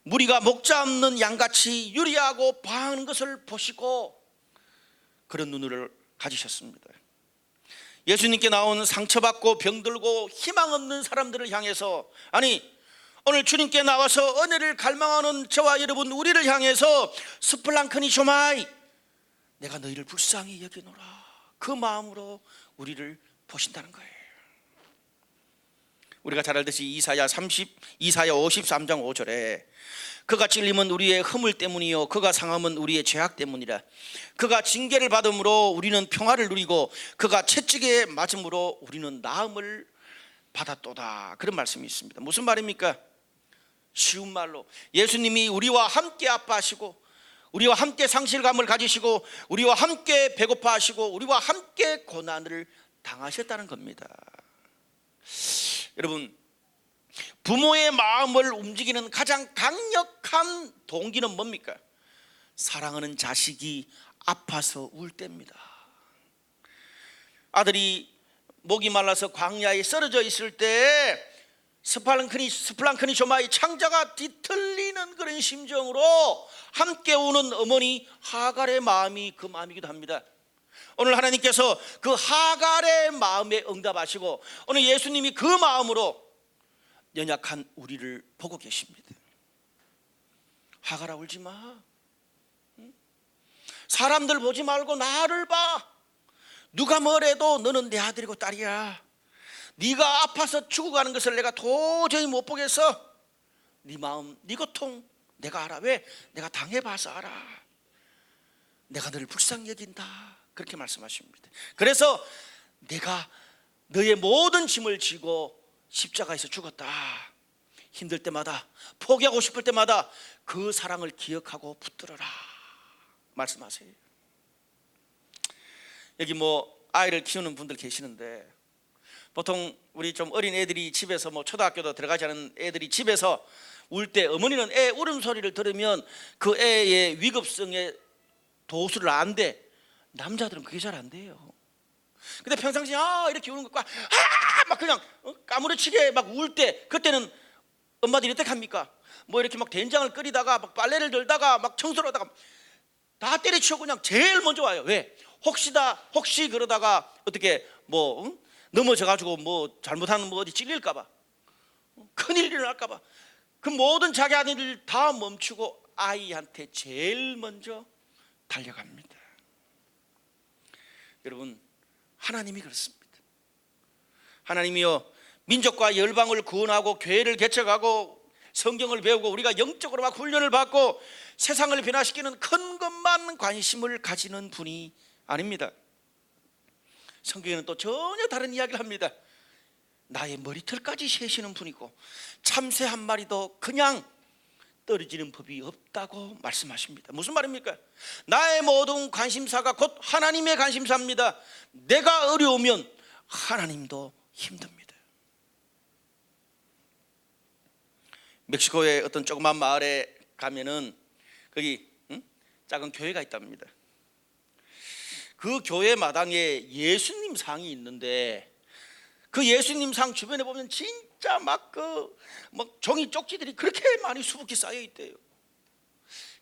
무리가 목자 없는 양같이 유리하고 방하는 것을 보시고 그런 눈을 가지셨습니다. 예수님께 나온 상처받고 병들고 희망 없는 사람들을 향해서, 아니 오늘 주님께 나와서 은혜를 갈망하는 저와 여러분 우리를 향해서 스플랑크니조마이, 내가 너희를 불쌍히 여기노라, 그 마음으로 우리를 보신다는 거예요. 우리가 잘 알듯이 이사야 53장 5절에 그가 찔림은 우리의 허물 때문이요 그가 상함은 우리의 죄악 때문이라. 그가 징계를 받음으로 우리는 평화를 누리고 그가 채찍에 맞음으로 우리는 나음을 받았도다. 그런 말씀이 있습니다. 무슨 말입니까? 쉬운 말로 예수님이 우리와 함께 아파하시고 우리와 함께 상실감을 가지시고 우리와 함께 배고파하시고 우리와 함께 고난을 당하셨다는 겁니다. 여러분, 부모의 마음을 움직이는 가장 강력한 동기는 뭡니까? 사랑하는 자식이 아파서 울 때입니다. 아들이 목이 말라서 광야에 쓰러져 있을 때 스플랑크니 조마의 창자가 뒤틀리는 그런 심정으로 함께 우는 어머니 하갈의 마음이 그 마음이기도 합니다. 오늘 하나님께서 그 하갈의 마음에 응답하시고 오늘 예수님이 그 마음으로 연약한 우리를 보고 계십니다. 하갈아, 울지 마. 사람들 보지 말고 나를 봐. 누가 뭐래도 너는 내 아들이고 딸이야. 네가 아파서 죽어가는 것을 내가 도저히 못 보겠어. 네 마음, 네 고통 내가 알아. 왜? 내가 당해봐서 알아. 내가 너를 불쌍히 여긴다. 그렇게 말씀하십니다. 그래서 내가 너의 모든 짐을 지고 십자가에서 죽었다. 힘들 때마다, 포기하고 싶을 때마다 그 사랑을 기억하고 붙들어라 말씀하세요. 여기 아이를 키우는 분들 계시는데, 보통 우리 좀 어린 애들이 집에서 초등학교도 들어가지 않은 애들이 집에서 울 때 어머니는 애 울음소리를 들으면 그 애의 위급성에 도수를 안대. 남자들은 그게 잘 안 돼요. 근데 평상시에 이렇게 우는 것과 막 그냥 까무러치게 막 울 때, 그때는 엄마들이 어떻게 합니까? 이렇게 막 된장을 끓이다가 막 빨래를 들다가 막 청소를 하다가 다 때려치우고 그냥 제일 먼저 와요. 왜? 혹시 그러다가 어떻게 넘어져가지고 잘못하면 어디 찔릴까봐, 큰일이 일어날까봐 그 모든 자기 하는 일 다 멈추고 아이한테 제일 먼저 달려갑니다. 여러분, 하나님이 그렇습니다. 하나님이요, 민족과 열방을 구원하고 교회를 개척하고 성경을 배우고 우리가 영적으로 막 훈련을 받고 세상을 변화시키는 큰 것만 관심을 가지는 분이 아닙니다. 성경에는 또 전혀 다른 이야기를 합니다. 나의 머리털까지 세시는 분이고 참새 한 마리도 그냥 떨어지는 법이 없다고 말씀하십니다. 무슨 말입니까? 나의 모든 관심사가 곧 하나님의 관심사입니다. 내가 어려우면 하나님도 힘듭니다. 멕시코의 어떤 조그만 마을에 가면은 거기 작은 교회가 있답니다. 그 교회 마당에 예수님 상이 있는데 그 예수님 상 주변에 보면 진짜 막 종이 쪽지들이 그렇게 많이 수북히 쌓여 있대요.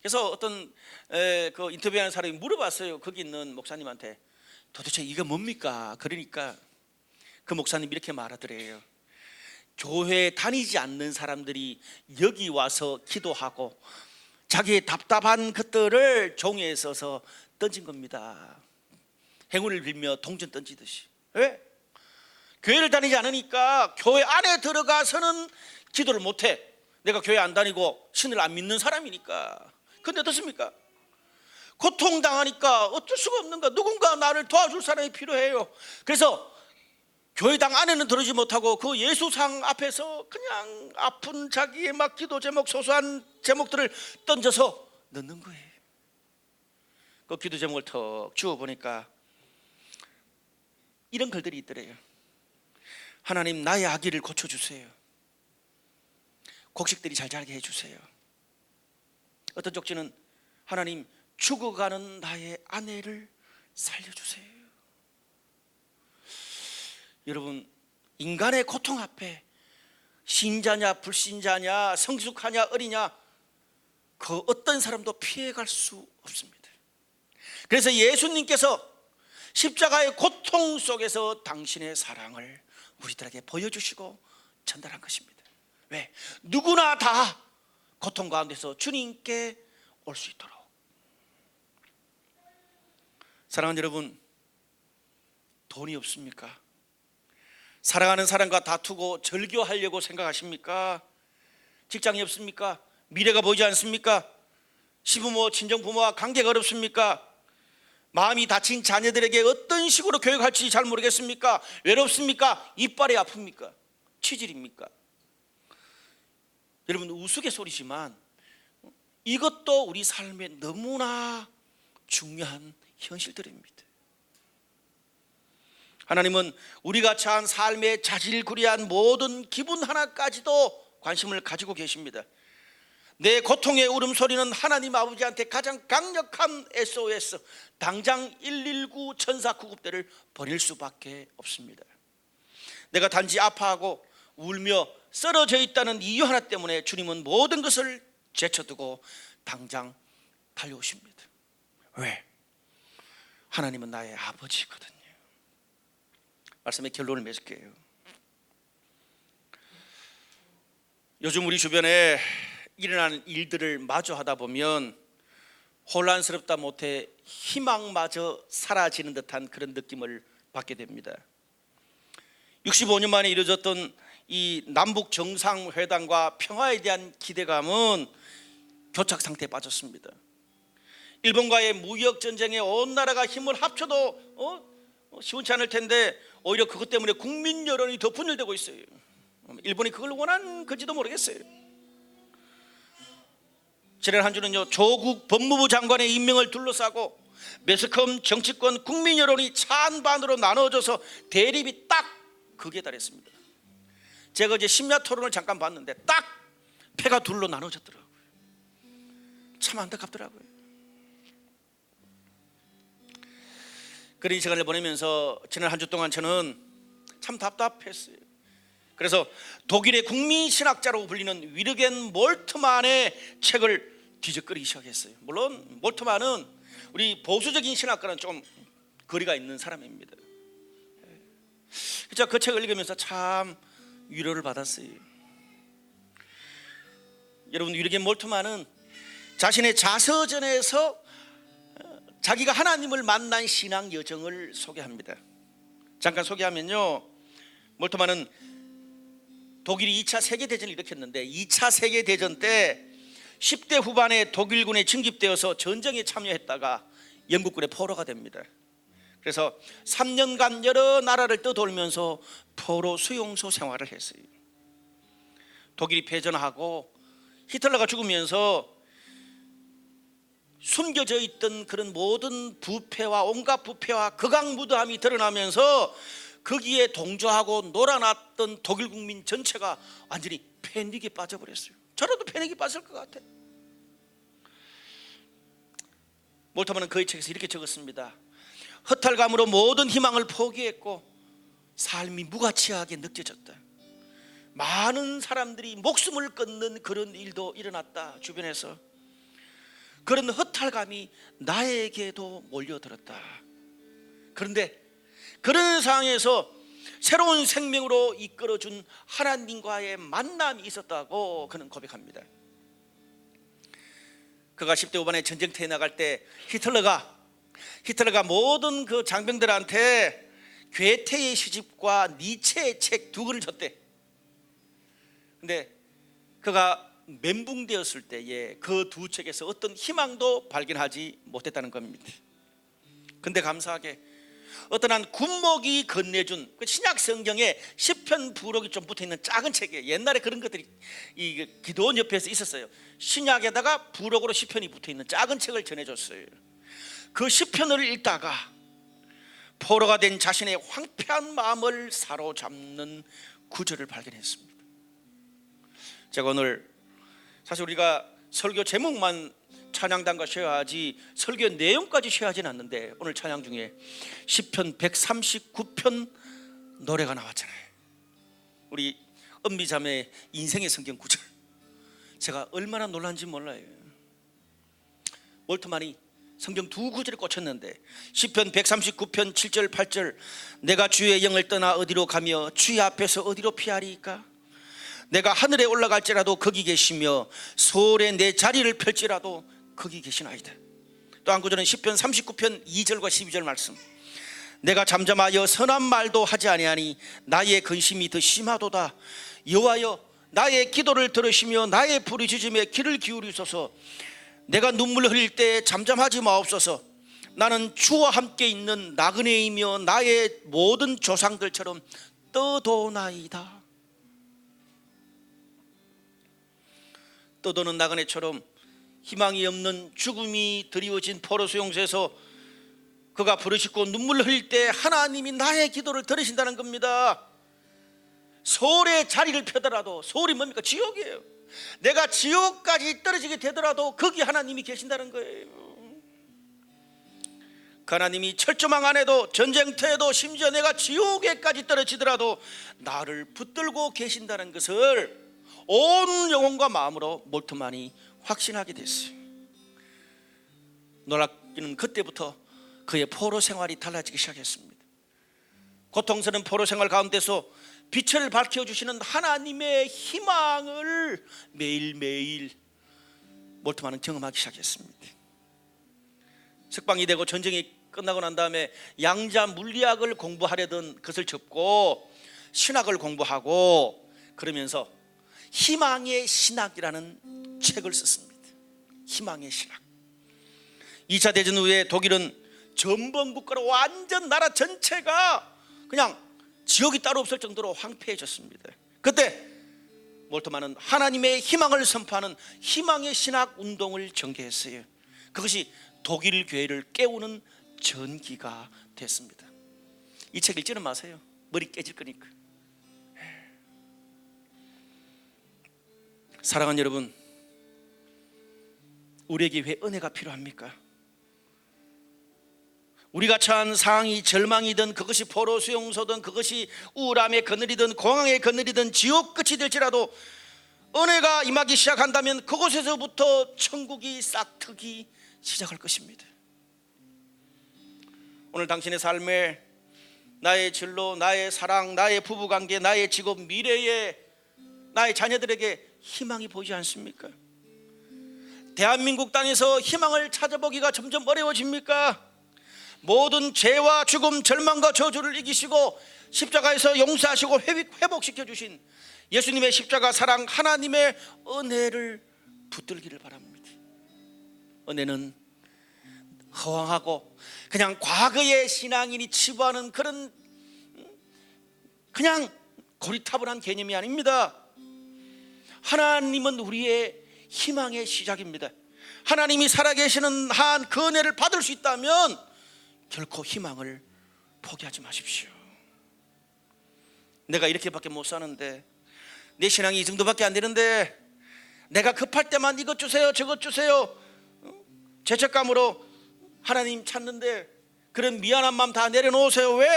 그래서 어떤 그 인터뷰하는 사람이 물어봤어요. 거기 있는 목사님한테 도대체 이게 뭡니까? 그러니까 그 목사님이 이렇게 말하더래요. 교회 다니지 않는 사람들이 여기 와서 기도하고 자기의 답답한 것들을 종이에 써서 던진 겁니다. 행운을 빌며 동전 던지듯이. 왜? 교회를 다니지 않으니까 교회 안에 들어가서는 기도를 못해. 내가 교회 안 다니고 신을 안 믿는 사람이니까. 근데 어떻습니까? 고통당하니까 어쩔 수가 없는가. 누군가 나를 도와줄 사람이 필요해요. 그래서 교회당 안에는 들어오지 못하고 그 예수상 앞에서 그냥 아픈 자기의 막 기도 제목, 소소한 제목들을 던져서 넣는 거예요. 그 기도 제목을 턱 주워보니까 이런 글들이 있더래요. 하나님, 나의 아기를 고쳐주세요. 곡식들이 잘 자라게 해주세요. 어떤 쪽지는 하나님, 죽어가는 나의 아내를 살려주세요. 여러분, 인간의 고통 앞에 신자냐 불신자냐 성숙하냐 어리냐 그 어떤 사람도 피해갈 수 없습니다. 그래서 예수님께서 십자가의 고통 속에서 당신의 사랑을 우리들에게 보여주시고 전달한 것입니다. 왜? 누구나 다 고통 가운데서 주님께 올 수 있도록. 사랑하는 여러분, 돈이 없습니까? 사랑하는 사람과 다투고 절교하려고 생각하십니까? 직장이 없습니까? 미래가 보이지 않습니까? 시부모, 친정부모와 관계가 어렵습니까? 마음이 다친 자녀들에게 어떤 식으로 교육할지 잘 모르겠습니까? 외롭습니까? 이빨이 아픕니까? 치질입니까? 여러분, 우스갯소리지만 이것도 우리 삶에 너무나 중요한 현실들입니다. 하나님은 우리가 처한 삶의 자질구레한 모든 기분 하나까지도 관심을 가지고 계십니다. 내 고통의 울음소리는 하나님 아버지한테 가장 강력한 SOS, 당장 119 천사 구급대를 보낼 수밖에 없습니다. 내가 단지 아파하고 울며 쓰러져 있다는 이유 하나 때문에 주님은 모든 것을 제쳐두고 당장 달려오십니다. 왜? 하나님은 나의 아버지거든요. 말씀의 결론을 맺을게요. 요즘 우리 주변에 일어나는 일들을 마주하다 보면 혼란스럽다 못해 희망마저 사라지는 듯한 그런 느낌을 받게 됩니다. 65년 만에 이루어졌던 이 남북 정상회담과 평화에 대한 기대감은 교착 상태에 빠졌습니다. 일본과의 무역 전쟁에 온 나라가 힘을 합쳐도 시원치 않을 텐데 오히려 그것 때문에 국민 여론이 더 분열되고 있어요. 일본이 그걸 원한 건지도 모르겠어요. 지난 한 주는요, 조국 법무부 장관의 임명을 둘러싸고 매스컴 정치권 국민 여론이 찬반으로 나눠져서 대립이 딱 극에 달했습니다. 제가 이제 심야 토론을 잠깐 봤는데 딱 패가 둘로 나눠졌더라고요. 참 안타깝더라고요. 그런 시간을 보내면서 지난 한 주 동안 저는 참 답답했어요. 그래서 독일의 국민신학자로 불리는 위르겐 몰트만의 책을 뒤적거리기 시작했어요. 물론 몰트만은 우리 보수적인 신학과는 좀 거리가 있는 사람입니다. 그 책을 읽으면서 참 위로를 받았어요. 여러분, 위르겐 몰트만은 자신의 자서전에서 자기가 하나님을 만난 신앙 여정을 소개합니다. 잠깐 소개하면요, 몰트만은 독일이 2차 세계대전을 일으켰는데 2차 세계대전 때 10대 후반에 독일군에 징집되어서 전쟁에 참여했다가 영국군의 포로가 됩니다. 그래서 3년간 여러 나라를 떠돌면서 포로 수용소 생활을 했어요. 독일이 패전하고 히틀러가 죽으면서 숨겨져 있던 그런 모든 부패와 온갖 부패와 극악무도함이 드러나면서 거기에 동조하고 놀아났던 독일 국민 전체가 완전히 패닉에 빠져버렸어요. 저라도 패닉에 빠질 것 같아. 몰트만은 그의 책에서 이렇게 적었습니다. 허탈감으로 모든 희망을 포기했고 삶이 무가치하게 느껴졌다. 많은 사람들이 목숨을 끊는 그런 일도 일어났다. 주변에서 그런 허탈감이 나에게도 몰려들었다. 그런데 그런 상황에서 새로운 생명으로 이끌어준 하나님과의 만남이 있었다고 그는 고백합니다. 그가 10대 후반에 전쟁터에 나갈 때 히틀러가 모든 그 장병들한테 괴테의 시집과 니체의 책 2권을 줬대. 근데 그가 멘붕되었을 때에 그 2 책에서 어떤 희망도 발견하지 못했다는 겁니다. 근데 감사하게 어떤 한 군목이 건네준 그 신약 성경에 시편 부록이 좀 붙어있는 작은 책이에요. 옛날에 그런 것들이 이 기도원 옆에서 있었어요. 신약에다가 부록으로 시편이 붙어있는 작은 책을 전해줬어요. 그 시편을 읽다가 포로가 된 자신의 황폐한 마음을 사로잡는 구절을 발견했습니다. 제가 오늘 사실 우리가 설교 제목만 찬양단과 쉬어야지 설교 내용까지 쉬어야지는 않는데 오늘 찬양 중에 시편 139편 노래가 나왔잖아요. 우리 은미자매의 인생의 성경 구절, 제가 얼마나 놀란지 몰라요. 몰트만이 성경 2 구절에 꽂혔는데 시편 139편 7절 8절 내가 주의 영을 떠나 어디로 가며 주의 앞에서 어디로 피하리이까? 내가 하늘에 올라갈지라도 거기 계시며 소홀에 내 자리를 펼지라도 거기 계시나이다. 또 한 구절은 시편 39편 2절과 12절 말씀, 내가 잠잠하여 선한 말도 하지 아니하니 나의 근심이 더 심하도다. 여호와여 나의 기도를 들으시며 나의 부르짖음에 귀를 기울이소서. 내가 눈물 흘릴 때 잠잠하지 마옵소서. 나는 주와 함께 있는 나그네이며 나의 모든 조상들처럼 떠도나이다. 떠도는 나그네처럼 희망이 없는 죽음이 드리워진 포로 수용소에서 그가 부르짖고 눈물을 흘릴 때 하나님이 나의 기도를 들으신다는 겁니다. 소홀의 자리를 펴더라도, 소홀이 뭡니까? 지옥이에요. 내가 지옥까지 떨어지게 되더라도 거기 하나님이 계신다는 거예요. 그 하나님이 철조망 안에도 전쟁터에도 심지어 내가 지옥에까지 떨어지더라도 나를 붙들고 계신다는 것을 온 영혼과 마음으로 몰트만이 확신하게 됐어요. 놀랍기는 그때부터 그의 포로 생활이 달라지기 시작했습니다. 고통스러운 포로 생활 가운데서 빛을 밝혀주시는 하나님의 희망을 매일매일 몰트만은 경험하기 시작했습니다. 석방이 되고 전쟁이 끝나고 난 다음에 양자 물리학을 공부하려던 그것을 접고 신학을 공부하고 그러면서 희망의 신학이라는 책을 썼습니다. 희망의 신학. 2차 대전 후에 독일은 전범국가로 완전 나라 전체가 그냥 지역이 따로 없을 정도로 황폐해졌습니다. 그때 몰트만은 하나님의 희망을 선포하는 희망의 신학 운동을 전개했어요. 그것이 독일 교회를 깨우는 전기가 됐습니다. 이 책 읽지는 마세요. 머리 깨질 거니까. 사랑하는 여러분, 우리에게 왜 은혜가 필요합니까? 우리가 처한 상황이 절망이든 그것이 포로 수용소든 그것이 우울함의 그늘이든 공황의 그늘이든 지옥 끝이 될지라도 은혜가 임하기 시작한다면 그곳에서부터 천국이 싹트기 시작할 것입니다. 오늘 당신의 삶에 나의 진로, 나의 사랑, 나의 부부관계, 나의 직업, 미래에 나의 자녀들에게 희망이 보이지 않습니까? 대한민국 땅에서 희망을 찾아보기가 점점 어려워집니까? 모든 죄와 죽음, 절망과 저주를 이기시고 십자가에서 용서하시고 회복시켜 주신 예수님의 십자가 사랑, 하나님의 은혜를 붙들기를 바랍니다. 은혜는 허황하고 그냥 과거의 신앙인이 치부하는 그런 그냥 고리타분한 개념이 아닙니다. 하나님은 우리의 희망의 시작입니다. 하나님이 살아계시는 한 그 은혜를 받을 수 있다면 결코 희망을 포기하지 마십시오. 내가 이렇게밖에 못 사는데, 내 신앙이 이 정도밖에 안 되는데, 내가 급할 때만 이것 주세요 저것 주세요 죄책감으로 하나님 찾는데 그런 미안한 마음 다 내려놓으세요. 왜?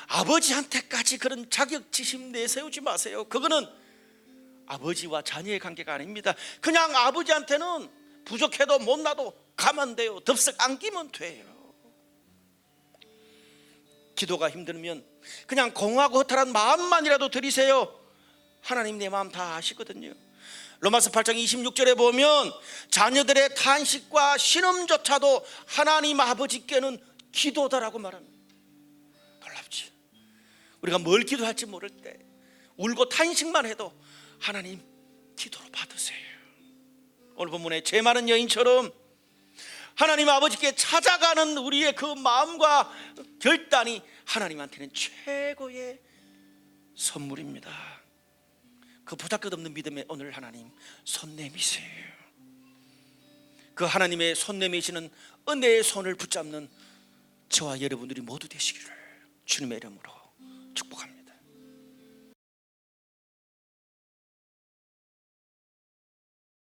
아버지한테까지 그런 자격지심 내세우지 마세요. 그거는 아버지와 자녀의 관계가 아닙니다. 그냥 아버지한테는 부족해도 못나도 가면 돼요. 덥석 안기면 돼요. 기도가 힘들면 그냥 공허하고 허탈한 마음만이라도 드리세요. 하나님 내 마음 다 아시거든요. 로마서 8장 26절에 보면 자녀들의 탄식과 신음조차도 하나님 아버지께는 기도다라고 말합니다. 놀랍지? 우리가 뭘 기도할지 모를 때 울고 탄식만 해도 하나님 기도로 받으세요. 오늘 본문의 죄 많은 여인처럼 하나님 아버지께 찾아가는 우리의 그 마음과 결단이 하나님한테는 최고의 선물입니다. 그 보잘것없는 믿음에 오늘 하나님 손 내미세요. 그 하나님의 손 내미시는 은혜의 손을 붙잡는 저와 여러분들이 모두 되시기를 주님의 이름으로